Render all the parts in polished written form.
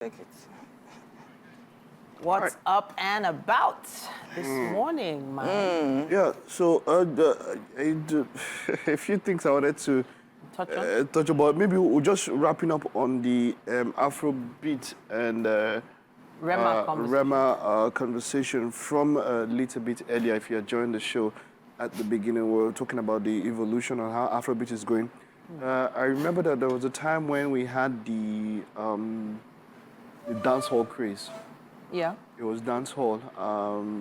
Take it. What's up and about this morning, man? Yeah, so a few things I wanted to touch about. Maybe we're just wrapping up on the AfroBeat and Rema conversation from a little bit earlier. If you had joined the show at the beginning, we were talking about the evolution and how AfroBeat is going. I remember that there was a time when we had the dancehall craze. Yeah. It was dancehall.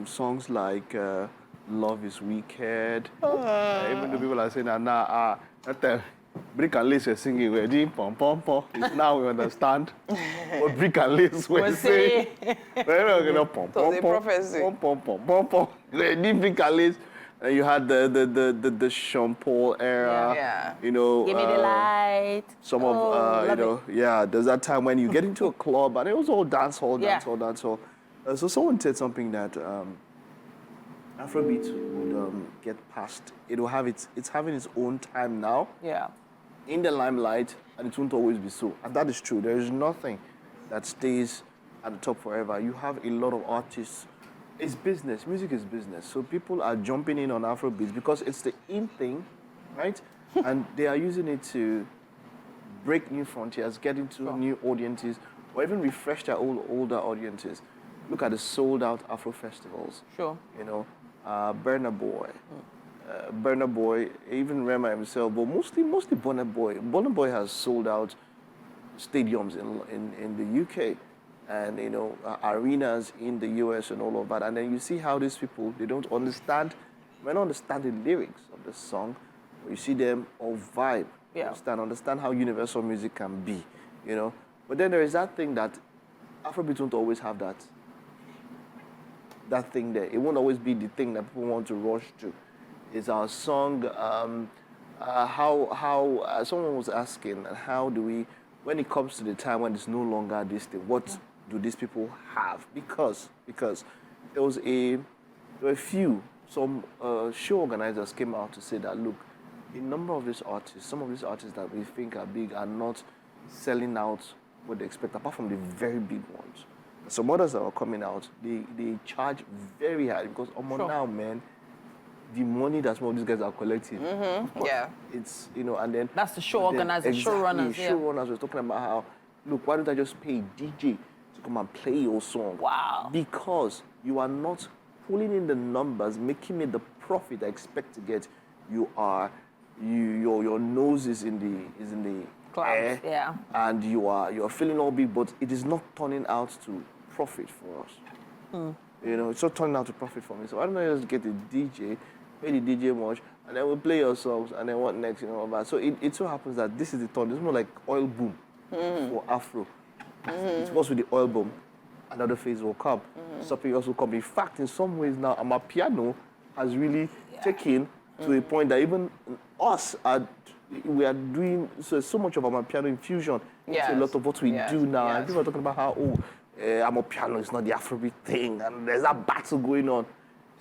Songs like Love is Wicked. Even though people are saying that that time, Brick and Lace were singing, we're doing pom pom pom. Now we understand what Brick and Lace were saying. We're not going to pom pom pom pom pom pom pom. We're doing Brick and Lace. And you had the Sean Paul era. Yeah. You know. Give me the light. Some of you know, yeah. There's that time when you get into a club and it was all dancehall. So someone said something that Afrobeat would get past. It will have it's having its own time now. Yeah. In the limelight, and it won't always be so. And that is true. There is nothing that stays at the top forever. You have a lot of artists. It's business. Music is business. So people are jumping in on Afrobeat because it's the in thing, right? And they are using it to break new frontiers, get into new audiences, or even refresh their older audiences. Look at the sold-out Afro festivals. Sure. You know, Burna Boy, even Rema himself, but mostly Burna Boy. Burna Boy has sold out stadiums in the UK. And, you know, arenas in the US and all of that. And then you see how these people, they don't understand, may not understand the lyrics of the song, but you see them all vibe, understand how universal music can be, you know. But then there is that thing that Afrobeat won't always have that thing there. It won't always be the thing that people want to rush to. It's our song, someone was asking, how do we, when it comes to the time when it's no longer this thing, what do these people have? Because there were a few, some show organizers came out to say that, look, a number of these artists, some of these artists that we think are big are not selling out what they expect, apart from the very big ones. Some others that are coming out, they charge very high because now, man, the money that some of these guys are collecting. Yeah. It's, you know, and then... That's the show organizers, showrunners. Showrunners were talking about how, look, why don't I just pay a DJ to come and play your song? Wow. Because you are not pulling in the numbers, making it the profit I expect to get. Your nose is in the clouds, air, and you're feeling all big, but it is not turning out to profit for us. You know, it's not turning out to profit for me. So why don't I just get a DJ, pay the DJ much, and then we'll play your songs, and then what next, you know, about. So it so happens that this is the turn. It's more like oil boom for Afro. It was with the oil boom. Another phase will come. Something else will come. In fact, in some ways now, Amapiano has really taken to a point that even us, we are doing so much of Amapiano infusion into a lot of what we do now. And people are talking about how, Amapiano is not the Afrobeat thing, and there's that battle going on,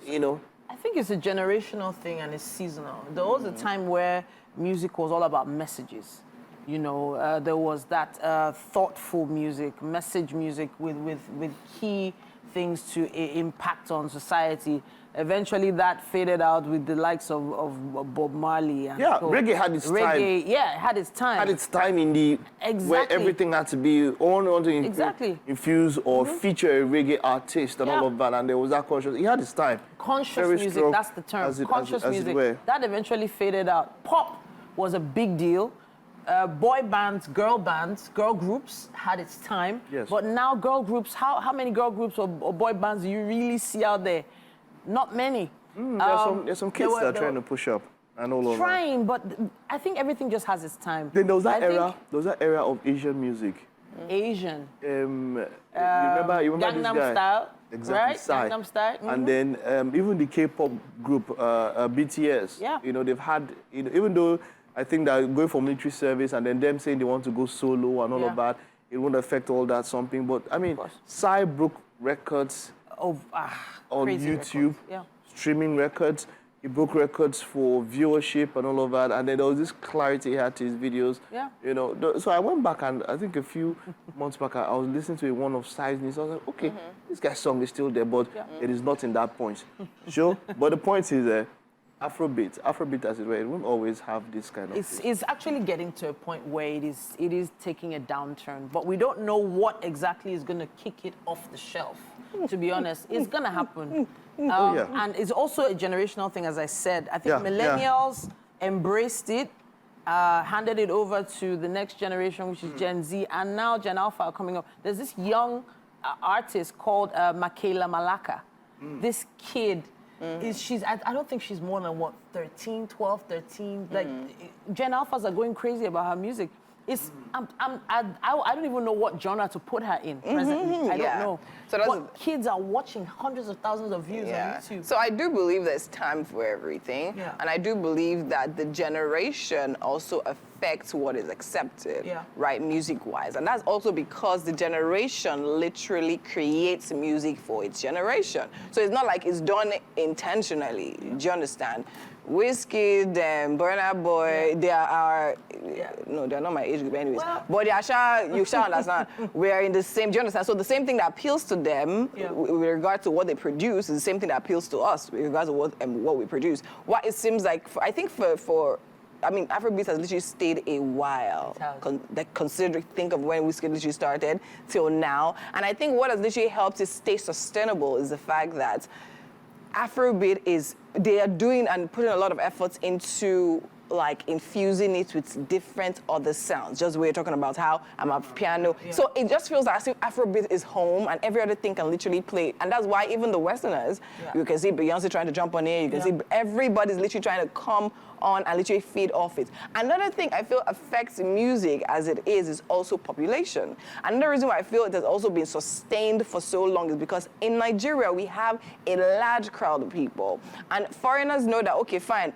you know. I think it's a generational thing and it's seasonal. There was a time where music was all about messages. You know, there was that thoughtful music, message music with key things to impact on society. Eventually that faded out with the likes of Bob Marley. And reggae had its time. Yeah, it had its time. Had its time in the where everything had to be infuse or feature a reggae artist and all of that, and there was that conscious. It had its time. Conscious music, that's the term. Conscious music. That eventually faded out. Pop was a big deal. Boy bands, girl groups had its time. Yes. But now girl groups, how many girl groups or boy bands do you really see out there? Not many. There's some kids that are trying to push up and all over. Trying, but I think everything just has its time. Then there was that era of Asian music. Asian. You remember Gangnam this guy? Style. Exactly. Right? Psy. Gangnam Style. And then even the K-pop group BTS. Yeah. You know, they've had, you know, even though I think they're going for military service and then them saying they want to go solo and all of that, it won't affect all that something. But I mean, Psy broke records on YouTube, streaming records. He broke records for viewership and all of that, and then there was this clarity he had to his videos. Yeah. You know, so I went back, and I think a few months back, I was listening to one of Size News. I was like, okay, this guy's song is still there, but it is not in that point. Sure? But the point is, Afrobeat as it were, it won't always have this kind of It's actually getting to a point where it is taking a downturn, but we don't know what exactly is going to kick it off the shelf. To be honest, it's going to happen. And it's also a generational thing, as I said. I think millennials embraced it, handed it over to the next generation, which is Gen Z, and now Gen Alpha are coming up. There's this young artist called Michaela Malaka. This kid, I don't think she's more than, 12, 13. Like, Gen Alphas are going crazy about her music. I don't even know what genre to put her in presently. I don't know. So but kids are watching hundreds of thousands of views on YouTube. So I do believe there's time for everything. Yeah. And I do believe that the generation also affects what is accepted, right, music-wise. And that's also because the generation literally creates music for its generation. So it's not like it's done intentionally. Do you understand? Wizkid, Burna Boy, they are, no, they're not my age group anyways, but they are, you shall understand, we are in the same, do you understand? So the same thing that appeals to them with regard to what they produce is the same thing that appeals to us with regards to what we produce. What it seems like, I think I mean, Afrobeat has literally stayed a while. Think of when Wizkid literally started till now. And I think what has literally helped it stay sustainable is the fact that Afrobeat they are doing and putting a lot of efforts into like infusing it with different other sounds. Just the way you're talking about how I'm a piano. So it just feels like as if Afrobeat is home and every other thing can literally play. And that's why even the Westerners, you can see Beyonce trying to jump on it, you can see everybody's literally trying to come on and literally feed off it. Another thing I feel affects music as it is also population. Another reason why I feel it has also been sustained for so long is because in Nigeria we have a large crowd of people. And foreigners know that, okay, fine,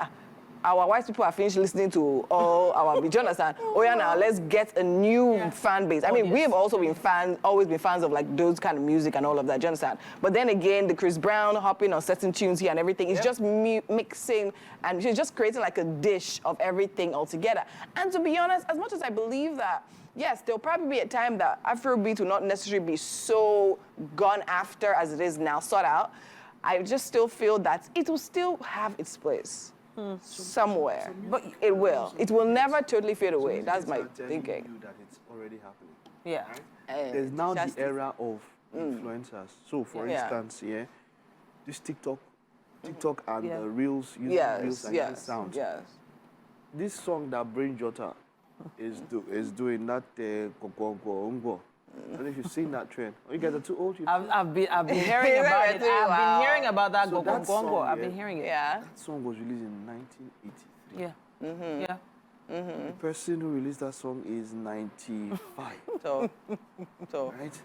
our white people have finished listening to all our, do you understand? Oh yeah, now let's get a new fan base. I mean, we have also been always been fans of like those kind of music and all of that, do you understand? But then again, the Chris Brown hopping on certain tunes here and everything is just mixing and she's just creating like a dish of everything altogether. And to be honest, as much as I believe that, yes, there'll probably be a time that Afrobeat will not necessarily be so gone after as it is now, sought out. I just still feel that it will still have its place. Somewhere, but it will. It will never totally fade away. That's my thinking. You that it's already happening. Yeah. Right? There's now the era of influencers. So, for instance, this TikTok and the Reels using Reels and using sounds. Yes. This song that Brain Jota is doing that Gongo. I don't know if you've seen that trend. Oh, you guys are too old. I've been hearing about it. I've been hearing about that Gongo. I've been hearing it. Yeah. That song was released in 1983. Yeah. Yeah. The person who released that song is 95. So. Right?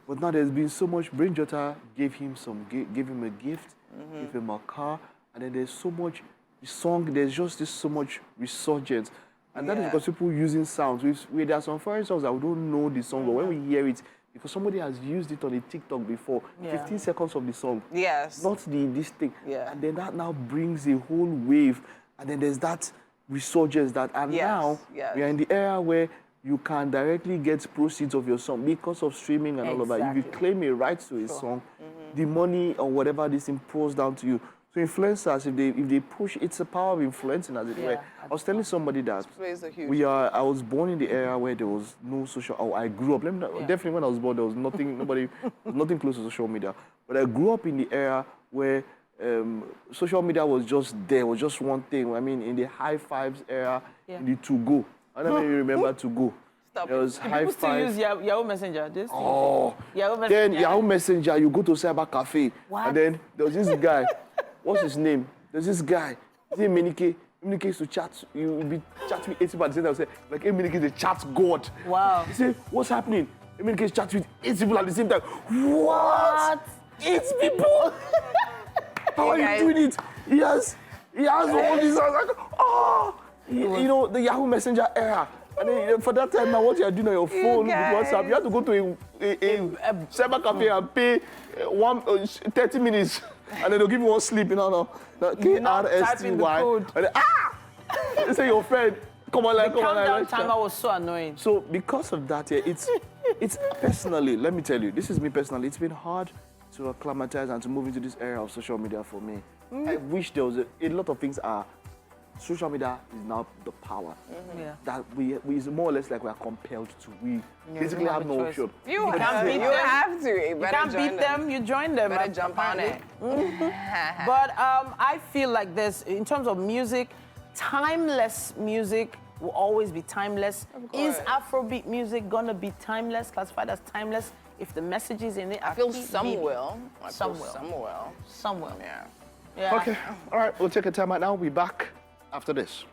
But now there's been so much. Brain Jota gave him a gift, gave him a car, and then there's so much song. There's just so much resurgence. And that is because people using sounds. There are some foreign songs that we don't know the song, but when we hear it, because somebody has used it on a TikTok before, 15 seconds of the song. Yes. Not this thing. Yeah. And then that now brings a whole wave. And then there's that resurgence now we are in the era where you can directly get proceeds of your song because of streaming and all of that. If you claim a right to a song, the money or whatever this thing pours down to you. So influencers, if they push, it's the power of influencing as it were. I was telling somebody that I was born in the era where there was no social. I grew up. Definitely when I was born, there was nothing. Nothing close to social media. But I grew up in the era where social media was just there. Was just one thing. I mean, in the high fives era, in the to go. I don't know if you remember to go. There was high five. People still use Yahoo Messenger. Yahoo Messenger. Then Yahoo Messenger, you go to cyber cafe, and then there was this guy. What's his name? There's this guy. His name Emenike. Emenike used to chat. You would be chatting with 80 people at the same time. I would say, like, Emenike is a chat god. Wow. He said, what's happening? Emenike is chatting with 80 people at the same time. What? 8 people? How are you doing it? He has all these. I was like, you know, the Yahoo Messenger era. And then for that time, now what you are doing on your phone with WhatsApp, you have to go to a cyber cafe and pay 30 minutes And then they'll give you one sleep, you know, KRSTY. And then, they say your friend, come on, come on, countdown timer was so annoying. So because of that, yeah, it's personally, let me tell you, this is me personally, it's been hard to acclimatize and to move into this era of social media for me. I wish there was a lot of things are, social media is now the power. That we is more or less like we are compelled to. We basically have no option. You have to. You can't beat them, you join them. Better jump on it. But I feel like there's, in terms of music, timeless music will always be timeless. Is Afrobeat music gonna be timeless, classified as timeless, if the messages in it are I feel some will. Some will. Yeah. Okay, all right, we'll take a time out now. We'll be back after this.